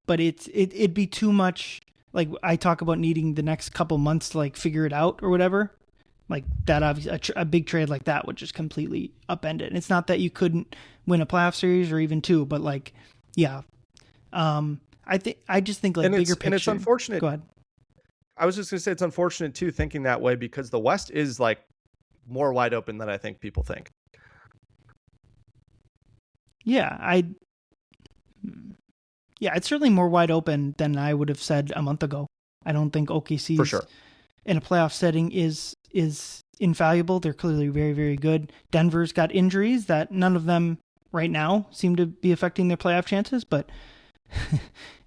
But it'd be too much. Like, I talk about needing the next couple months to like figure it out or whatever. Like, that obviously a big trade like that would just completely upend it. And it's not that you couldn't win a playoff series or even two, but like, yeah. I just think, like, bigger picture. And it's unfortunate. Go ahead. I was just gonna say it's unfortunate too, thinking that way, because the West is like more wide open than I think people think. Yeah, it's certainly more wide open than I would have said a month ago. I don't think OKC for sure in a playoff setting is infallible. They're clearly very, very good. Denver's got injuries that none of them right now seem to be affecting their playoff chances, but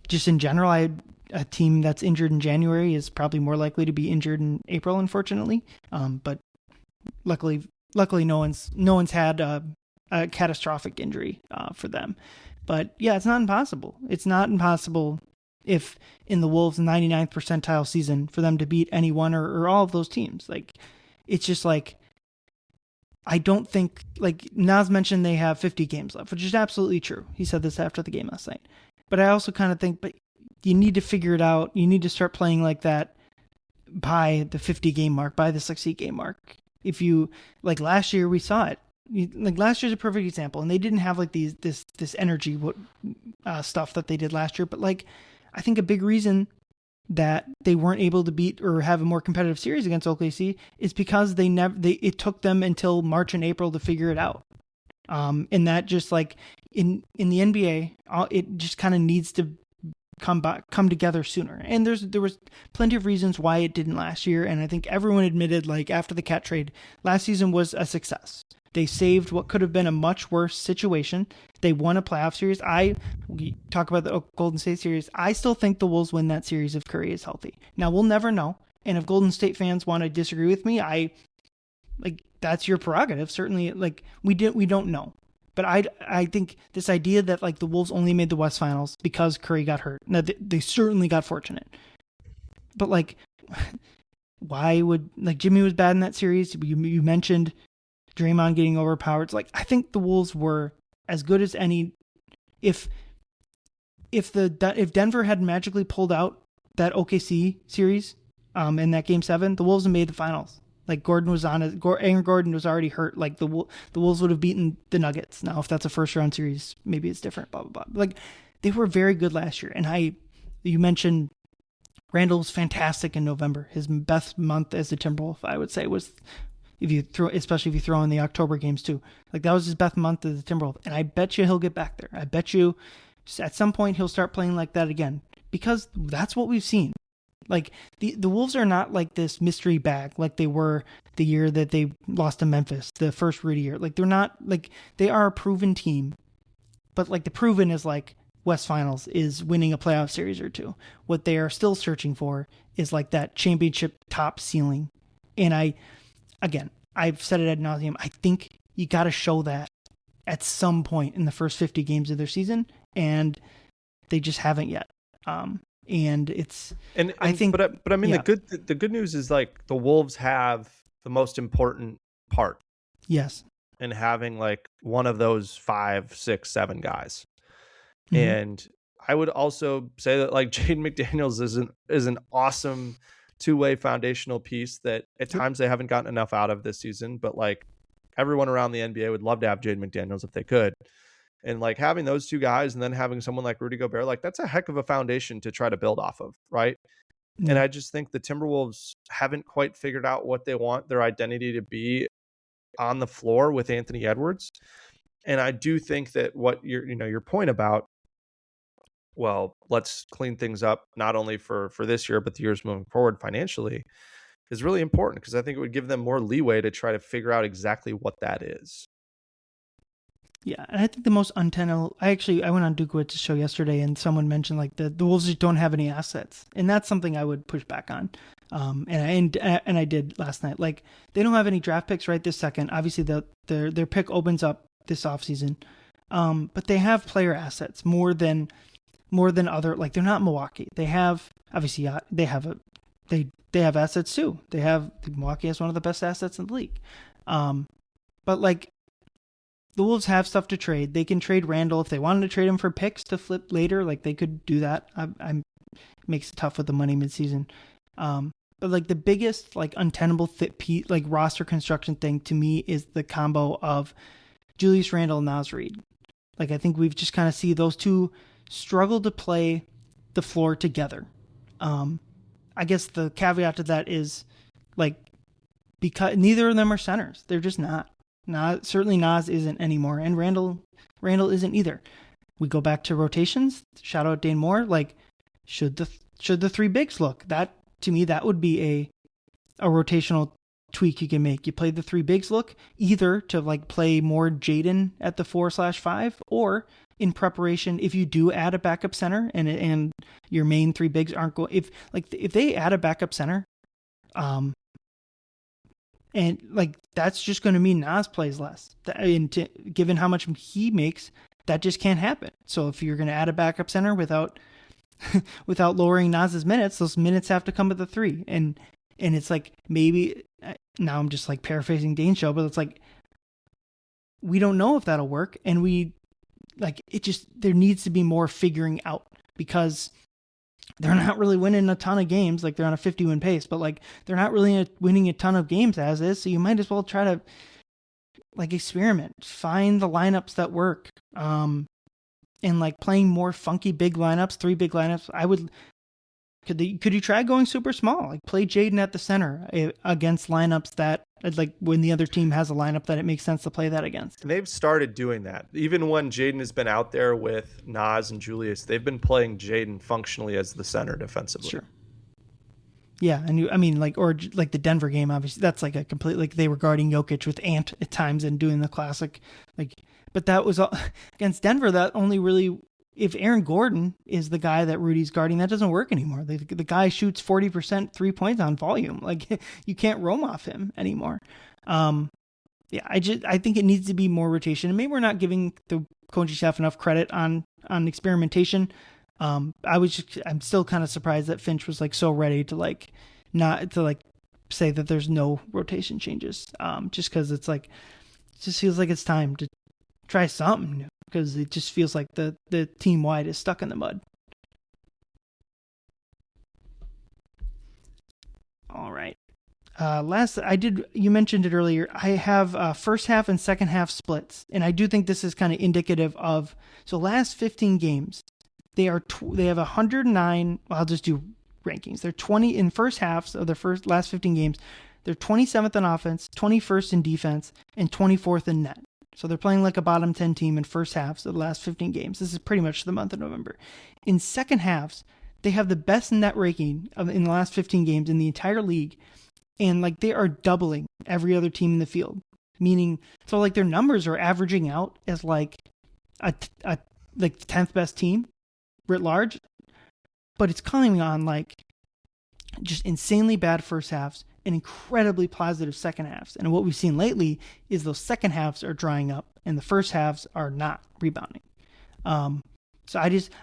just in general, a team that's injured in January is probably more likely to be injured in April, unfortunately. But luckily no one's had a catastrophic injury for them. But yeah, it's not impossible. It's not impossible if in the Wolves' 99th percentile season for them to beat any one or all of those teams. Like, it's just like, I don't think, like, Naz mentioned they have 50 games left, which is absolutely true. He said this after the game last night. But I also kind of think, but you need to figure it out. You need to start playing like that by the 50 game mark, by the 60 game mark. If you, like, last year we saw it. Like, last year's a perfect example, and they didn't have like this energy stuff that they did last year. But like, I think a big reason that they weren't able to beat or have a more competitive series against OKC is because it took them until March and April to figure it out. And that just, like, in the NBA, it just kind of needs to come together sooner. And there was plenty of reasons why it didn't last year. And I think everyone admitted, like, after the Cat trade, last season was a success. They saved what could have been a much worse situation. They won a playoff series. We talk about the Golden State series. I still think the Wolves win that series if Curry is healthy. Now, we'll never know. And if Golden State fans want to disagree with me, that's your prerogative. Certainly, like, we don't know. But I think this idea that, like, the Wolves only made the West Finals because Curry got hurt. Now, they certainly got fortunate. But, like, why would, like, Jimmy was bad in that series. You mentioned Draymond getting overpowered. It's like, I think the Wolves were as good as any. If Denver had magically pulled out that OKC series in that Game 7, the Wolves had made the finals. Like, Aaron Gordon was already hurt. Like, the Wolves would have beaten the Nuggets. Now, if that's a first round series, maybe it's different. Blah blah blah. Like, they were very good last year. And you mentioned Randall was fantastic in November. His best month as a Timberwolf, I would say, was, especially if you throw in the October games too. Like, that was his best month as a Timberwolf. And I bet you he'll get back there. I bet you at some point he'll start playing like that again, because that's what we've seen. Like the Wolves are not like this mystery bag like they were the year that they lost to Memphis, the first Rudy year. Like they're not like they are a proven team, but like the proven is like West Finals is winning a playoff series or two. What they are still searching for is like that championship top ceiling. And I've said it ad nauseum. I think you got to show that at some point in the first 50 games of their season, and they just haven't yet. And it's I think, but I mean yeah. the good news is like the Wolves have the most important part. Yes. In having like one of those 5, 6, 7 guys. Mm-hmm. And I would also say that like Jaden McDaniels is an awesome two-way foundational piece that at times they haven't gotten enough out of this season, but like everyone around the NBA would love to have Jaden McDaniels if they could. And like having those two guys and then having someone like Rudy Gobert, like that's a heck of a foundation to try to build off of, right? Mm-hmm. And I just think the Timberwolves haven't quite figured out what they want their identity to be on the floor with Anthony Edwards. And I do think that what your point about, well, let's clean things up not only for this year, but the years moving forward financially is really important because I think it would give them more leeway to try to figure out exactly what that is. Yeah, and I think the most untenable. I went on Dukewitz's show yesterday, and someone mentioned like the Wolves just don't have any assets, and that's something I would push back on. And I did last night. Like they don't have any draft picks right this second. Obviously, their pick opens up this offseason, but they have player assets more than other. Like they're not Milwaukee. They have obviously they have assets too. Milwaukee has one of the best assets in the league, but like. The Wolves have stuff to trade. They can trade Randall if they wanted to trade him for picks to flip later. Like they could do that. Makes it tough with the money midseason. But like the biggest like untenable like roster construction thing to me is the combo of Julius Randle and Naz Reid. Like I think we've just kind of see those two struggle to play the floor together. I guess the caveat to that is like because neither of them are centers. They're just not. Certainly Naz isn't anymore, and Randall isn't either. We go back to rotations. Shout out Dane Moore. Like, should the three bigs look? That to me, that would be a rotational tweak you can make. You play the three bigs look either to like play more Jaden at the 4/5, or in preparation if you do add a backup center and your main three bigs aren't going. If they add a backup center, and like that's just going to mean Naz plays less. And given how much he makes, that just can't happen. So if you're going to add a backup center without lowering Naz's minutes, those minutes have to come at the three. And it's like maybe now I'm just like paraphrasing Dane's show, but it's like we don't know if that'll work, and there needs to be more figuring out because. They're not really winning a ton of games. Like they're on a 50-win pace, but like they're not really winning a ton of games as is. So you might as well try to like experiment, find the lineups that work, and like playing more funky big lineups, three big lineups. Could you try going super small? Like play Jaden at the center against lineups that like when the other team has a lineup that it makes sense to play that against. And they've started doing that. Even when Jaden has been out there with Naz and Julius, they've been playing Jaden functionally as the center defensively. Sure. Yeah, and the Denver game, obviously that's like a complete like they were guarding Jokic with Ant at times and doing the classic like. But that was against Denver. That only really. If Aaron Gordon is the guy that Rudy's guarding, that doesn't work anymore. The guy shoots 40% 3 points on volume. Like you can't roam off him anymore. I think it needs to be more rotation. And maybe we're not giving the coaching staff enough credit on experimentation. I'm still kind of surprised that Finch was like so ready to like not to like say that there's no rotation changes. Just because it's like it just feels like it's time to try something new. Because it just feels like the team wide is stuck in the mud. All right. You mentioned it earlier. I have first half and second half splits, and I do think this is kind of indicative of. So last 15 games, they have 109. Well, I'll just do rankings. They're 20 in first halves of their last 15 games. They're 27th in offense, 21st in defense, and 24th in net. So they're playing like a bottom 10 team in first halves of the last 15 games. This is pretty much the month of November. In second halves, they have the best net rating in the last 15 games in the entire league. And like they are doubling every other team in the field, meaning, so like their numbers are averaging out as like a like the 10th best team writ large, but it's coming on like just insanely bad first halves and incredibly positive second halves. And what we've seen lately is those second halves are drying up and the first halves are not rebounding. So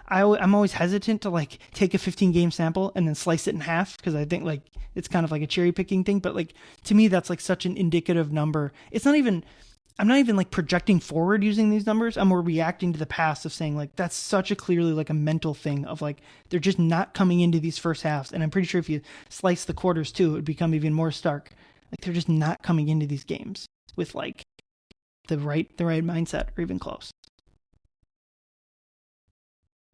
I'm always hesitant to like take a 15 game sample and then slice it in half, because I think like it's kind of like a cherry picking thing. But like to me, that's like such an indicative number. I'm not even like projecting forward using these numbers. I'm more reacting to the past of saying like that's such a clearly like a mental thing of like they're just not coming into these first halves. And I'm pretty sure if you slice the quarters too, it would become even more stark. Like they're just not coming into these games with like the right mindset or even close.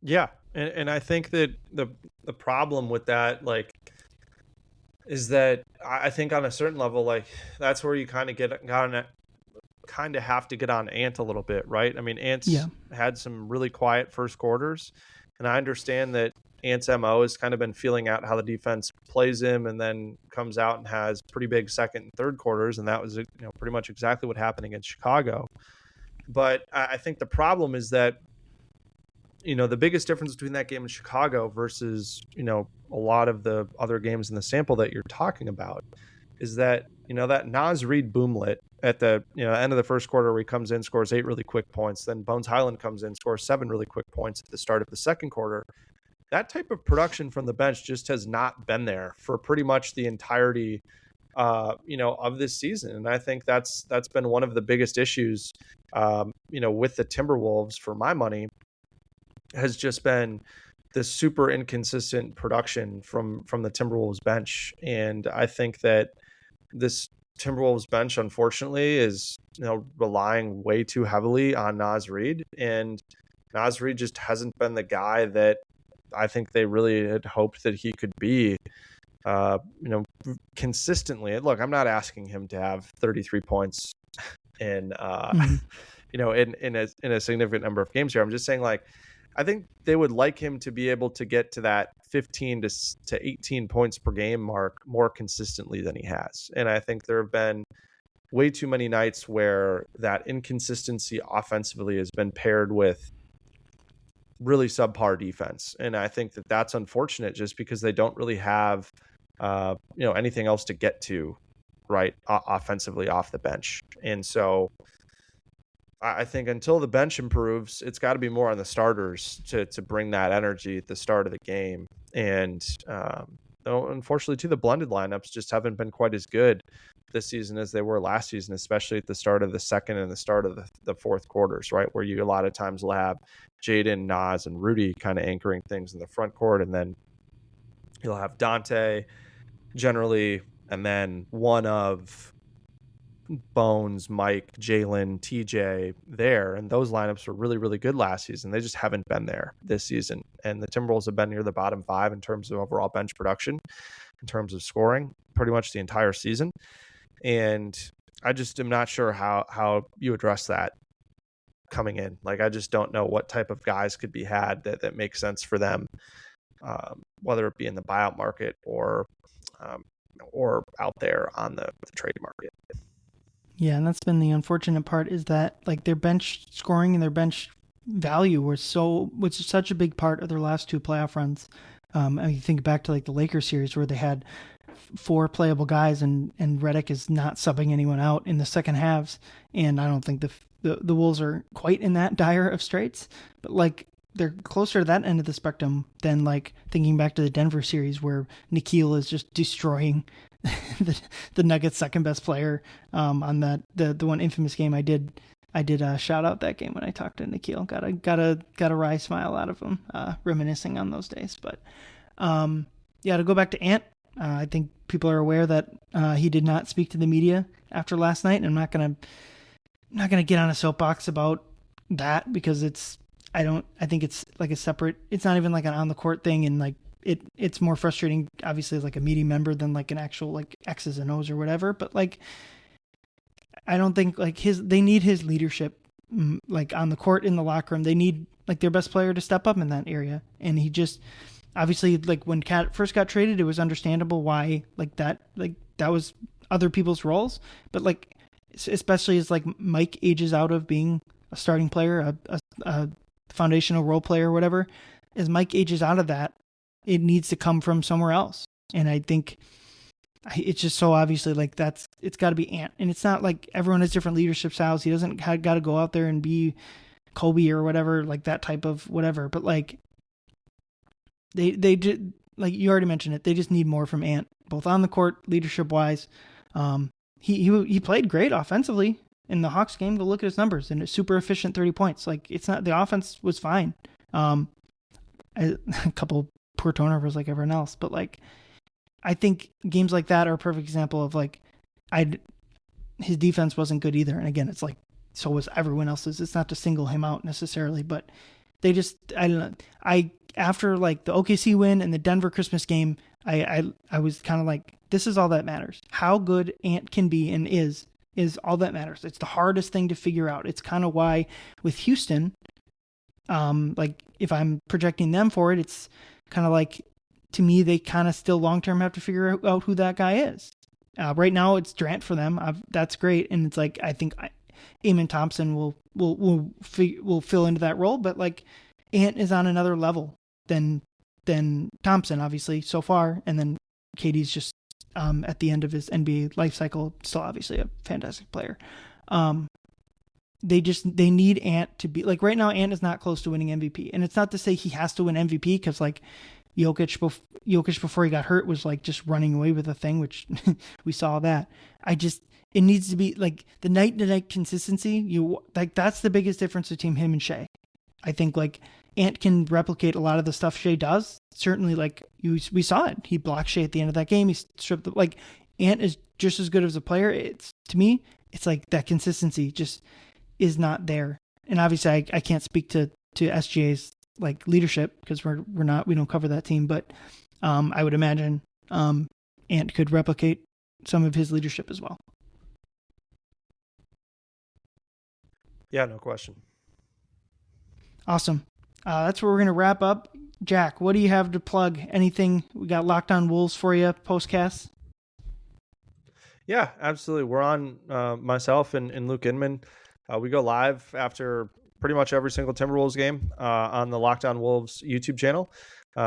Yeah, and I think that the problem with that, like, is that I think on a certain level, like, that's where you kind of have to get on Ant a little bit, right? I mean, Ant's had some really quiet first quarters, and I understand that Ant's MO has kind of been feeling out how the defense plays him, and then comes out and has pretty big second and third quarters, and that was pretty much exactly what happened against Chicago. But I think the problem is that the biggest difference between that game in Chicago versus, a lot of the other games in the sample that you're talking about is that, that Naz Reid boomlet at the, end of the first quarter where he comes in, scores 8 really quick points. Then Bones Highland comes in, scores 7 really quick points at the start of the second quarter. That type of production from the bench just has not been there for pretty much the entirety, of this season. And I think that's been one of the biggest issues, with the Timberwolves, for my money, has just been this super inconsistent production from the Timberwolves bench. And I think that this Timberwolves bench, unfortunately, is relying way too heavily on Naz Reid, and Naz Reid just hasn't been the guy that I think they really had hoped that he could be, consistently. Look, I'm not asking him to have 33 points in in a significant number of games here. I'm just saying, like, I think they would like him to be able to get to that 15 to 18 points per game mark more consistently than he has. And I think there have been way too many nights where that inconsistency offensively has been paired with really subpar defense. And I think that that's unfortunate, just because they don't really have, anything else to get to, right, offensively off the bench. And so I think until the bench improves, it's got to be more on the starters to bring that energy at the start of the game. And unfortunately, too, the blended lineups just haven't been quite as good this season as they were last season, especially at the start of the second and the start of the fourth quarters, right, where you a lot of times will have Jaden, Naz, and Rudy kind of anchoring things in the front court, and then you'll have Dante generally, and then one of Bones, Mike, Jalen, TJ there. And those lineups were really, really good last season. They just haven't been there this season. And the Timberwolves have been near the bottom 5 in terms of overall bench production, in terms of scoring, pretty much the entire season. And I just am not sure how you address that coming in. Like, I just don't know what type of guys could be had that make sense for them, whether it be in the buyout market or out there on the trade market. Yeah, and that's been the unfortunate part, is that like their bench scoring and their bench value was such a big part of their last 2 playoff runs. I mean, you think back to like the Lakers series where they had 4 playable guys, and Redick is not subbing anyone out in the second halves. And I don't think the Wolves are quite in that dire of straits, but like they're closer to that end of the spectrum than like thinking back to the Denver series where Nikhil is just destroying the Nuggets' second best player. On the one infamous game I did shout out that game when I talked to Nikhil. Got a wry smile out of him, reminiscing on those days. But to go back to Ant, I think people are aware that he did not speak to the media after last night, and I'm not gonna get on a soapbox about that, because I think it's like a separate, it's not even like an on the court thing, and like it's more frustrating obviously as like a media member than like an actual like X's and O's or whatever. But like, I don't think like they need his leadership, like on the court, in the locker room. They need like their best player to step up in that area. And he just, obviously, like when Cat first got traded, it was understandable why that was other people's roles. But like, especially as like Mike ages out of being a starting player, a foundational role player, or whatever, as Mike ages out of that, it needs to come from somewhere else. And I think it's just so obviously like it's got to be Ant. And it's not like everyone has different leadership styles. He doesn't got to go out there and be Kobe or whatever, like that type of whatever. But like they did, like you already mentioned it, they just need more from Ant, both on the court, leadership wise. He played great offensively in the Hawks game. Go look at his numbers, and it's super efficient 30 points. Like it's not, the offense was fine. A couple poor turnovers like everyone else, but like I think games like that are a perfect example of like his defense wasn't good either. And again, it's like so was everyone else's. It's not to single him out necessarily, but they just, I don't know. After like the OKC win and the Denver Christmas game, I was kind of like, this is all that matters. How good Ant can be and is all that matters. It's the hardest thing to figure out. It's kind of why with Houston, like if I'm projecting them for it, it's kind of like, to me, they kind of still long-term have to figure out who that guy is. Right now it's Durant for them. That's great. And it's like, I think Amen Thompson will fill into that role, but like Ant is on another level than Thompson, obviously, so far. And then KD's just at the end of his NBA life cycle, still obviously a fantastic player. They need Ant to be like, right now Ant is not close to winning MVP. And it's not to say he has to win MVP, because like Jokic before he got hurt was like just running away with the thing, which we saw that. It needs to be like the night-to-night consistency. That's the biggest difference between him and Shea. I think like Ant can replicate a lot of the stuff Shea does. Certainly, like we saw it. He blocked Shea at the end of that game. He stripped like Ant is just as good as a player. To me, it's like that consistency just is not there. And obviously, I can't speak to SGA's like leadership because we don't cover that team. But I would imagine Ant could replicate some of his leadership as well. Yeah, no question. Awesome. That's where we're going to wrap up. Jack, what do you have to plug? Anything? We got Locked On Wolves for you, postcast? Yeah, absolutely. We're on myself and Luke Inman. We go live after pretty much every single Timberwolves game on the Locked On Wolves YouTube channel.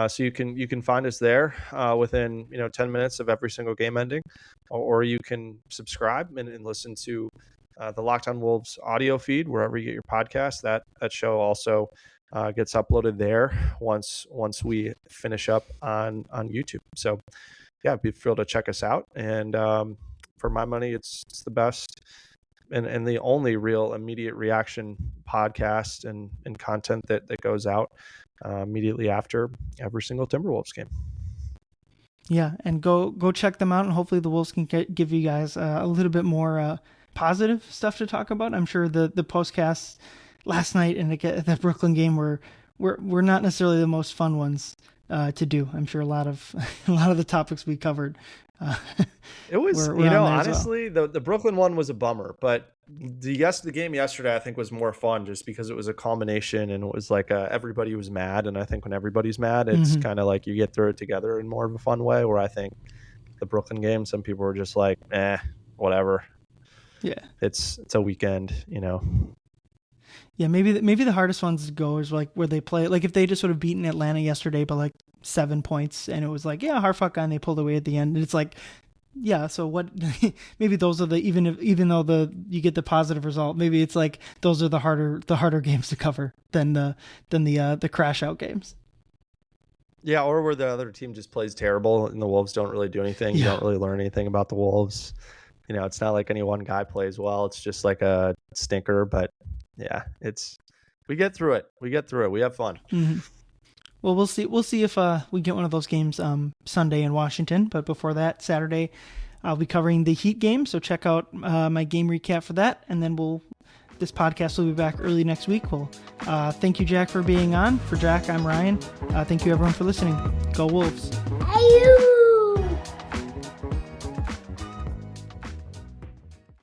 So you can find us there within 10 minutes of every single game ending, or you can subscribe and listen to the Locked On Wolves audio feed wherever you get your podcast. That show also gets uploaded there once we finish up on YouTube. So yeah, be free to check us out. And for my money, it's the best and the only real immediate reaction podcast and content that goes out immediately after every single Timberwolves game. Yeah, and go check them out, and hopefully the Wolves can give you guys a little bit more positive stuff to talk about. I'm sure the postcasts last night and the Brooklyn game were not necessarily the most fun ones to do. I'm sure a lot of the topics we covered. It was, honestly, well. the Brooklyn one was a bummer, but the game yesterday I think was more fun just because it was a culmination and it was like everybody was mad, and I think when everybody's mad, it's kind of like you get through it together in more of a fun way. Where I think the Brooklyn game, some people were just like, whatever. Yeah, it's a weekend, Yeah, maybe the hardest ones to go is like where they play, like if they just sort of beaten Atlanta yesterday by like 7 points, and it was like, yeah, hard fuck, and they pulled away at the end. And it's like, yeah, so what? Maybe those are the even though you get the positive result, maybe it's like those are the harder games to cover than the crash out games. Yeah, or where the other team just plays terrible and the Wolves don't really do anything. You don't really learn anything about the Wolves. It's not like any one guy plays well. It's just like a stinker. But yeah, we get through it. We have fun. Mm-hmm. Well, we'll see if we get one of those games Sunday in Washington. But before that, Saturday, I'll be covering the Heat game. So check out my game recap for that. And then this podcast will be back early next week. Well, thank you, Jack, for being on. For Jack, I'm Ryan. Thank you, everyone, for listening. Go Wolves.